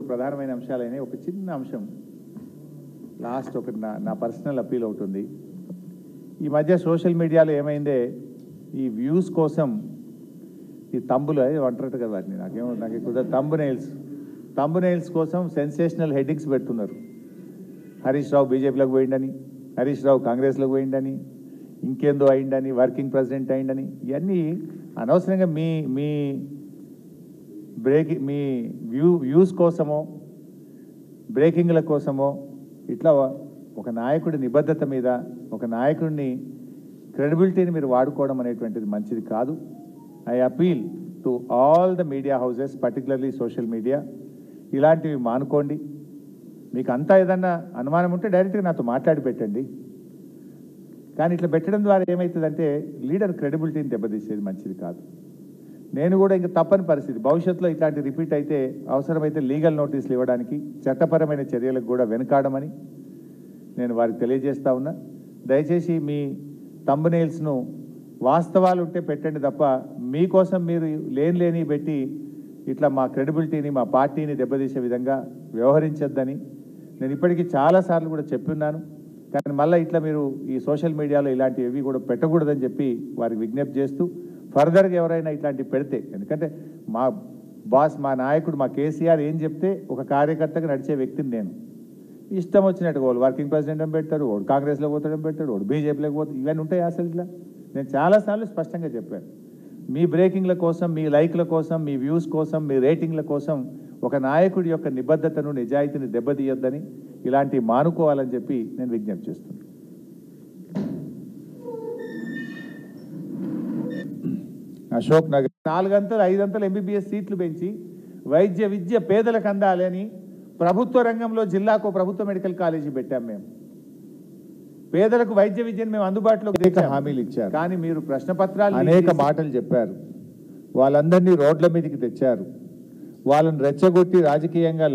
ప్రధానమైన అంశాలైన ఒక చిన్న అంశం లాస్ట్ ఒక నా పర్సనల్ అప్పీల్ అవుతుంది. ఈ మధ్య సోషల్ మీడియాలో ఏమైందే ఈ వ్యూస్ కోసం ఈ తంబులు అంటారట కదా వాటిని, నాకు ఎక్కువ తంబునైల్స్ కోసం సెన్సేషనల్ హెడ్డింగ్స్ పెడుతున్నారు. హరీష్ రావు బీజేపీలోకి పోయిండని, హరీష్ రావు కాంగ్రెస్లోకి పోయిండని, ఇంకేందో అయిండని, వర్కింగ్ ప్రెసిడెంట్ అయిండని, ఇవన్నీ అనవసరంగా మీ వ్యూస్ కోసమో బ్రేకింగ్ల కోసమో ఇట్లా ఒక నాయకుడి నిబద్ధత మీద ఒక నాయకుడిని క్రెడిబిలిటీని మీరు వాడుకోవడం అనేటువంటిది మంచిది కాదు. I appeal to all the media houses, particularly social media, ఇలాంటివి మానుకోండి. మీకు అంతా ఏదన్నా అనుమానం ఉంటే డైరెక్ట్గా నాతో మాట్లాడి పెట్టండి. కానీ ఇట్లా పెట్టడం ద్వారా ఏమవుతుందంటే లీడర్ క్రెడిబిలిటీని దెబ్బతీసేది మంచిది కాదు. నేను కూడా ఇంకా తప్పని పరిస్థితి, భవిష్యత్తులో ఇట్లాంటి రిపీట్ అయితే అవసరమైతే లీగల్ నోటీసులు ఇవ్వడానికి, చట్టపరమైన చర్యలకు కూడా వెనుకాడమని నేను వారికి తెలియజేస్తా ఉన్నా. దయచేసి మీ థంబ్నెయిల్స్ను వాస్తవాలు ఉంటే పెట్టండి తప్ప మీకోసం మీరు లేని పెట్టి ఇట్లా మా క్రెడిబిలిటీని మా పార్టీని దెబ్బతీసే విధంగా వ్యవహరించొద్దని నేను ఇప్పటికీ చాలాసార్లు కూడా చెప్పున్నాను. కానీ మళ్ళీ ఇట్లా మీరు ఈ సోషల్ మీడియాలో ఇలాంటివి కూడా పెట్టకూడదని చెప్పి వారికి విజ్ఞప్తి చేస్తూ, ఫర్దర్గా ఎవరైనా ఇట్లాంటివి పెడితే, ఎందుకంటే మా బాస్ మా నాయకుడు మా కేసీఆర్ ఏం చెప్తే ఒక కార్యకర్తగా నడిచే వ్యక్తిని నేను. ఇష్టం వచ్చినట్టుగా వాళ్ళు వర్కింగ్ ప్రెసిడెంట్ అని పెడతాడు, వాడు కాంగ్రెస్లో పోతాడని పెడతాడు, వాడు బీజేపీలోకి పోతాడు, ఇవన్నీ ఉంటాయి అసలు ఇట్లా. నేను చాలాసార్లు స్పష్టంగా చెప్పాను, మీ బ్రేకింగ్ల కోసం, మీ లైక్ల కోసం, మీ వ్యూస్ కోసం, మీ రేటింగ్ల కోసం ఒక నాయకుడి యొక్క నిబద్ధతను నిజాయితీని దెబ్బతీయొద్దని, ఇలాంటివి మానుకోవాలని చెప్పి నేను విజ్ఞప్తి చేస్తున్నాను. అశోక్ నగర్ 400-500 ఎంబీబీఎస్ సీట్లు పెంచి వైద్య విద్య పేదలకు అందాలి అని ప్రభుత్వ రంగంలో జిల్లాకు ప్రభుత్వ మెడికల్ కాలేజీ పెట్టాం. మేము పేదలకు వైద్య విద్యను మేము అందుబాటులోకి హామీలు ఇచ్చారు. కానీ మీరు ప్రశ్న పత్రాలు అనేక మాటలు చెప్పారు, వాళ్ళందరినీ రోడ్ల మీదకి తెచ్చారు, వాళ్ళని రెచ్చగొట్టి రాజకీయంగా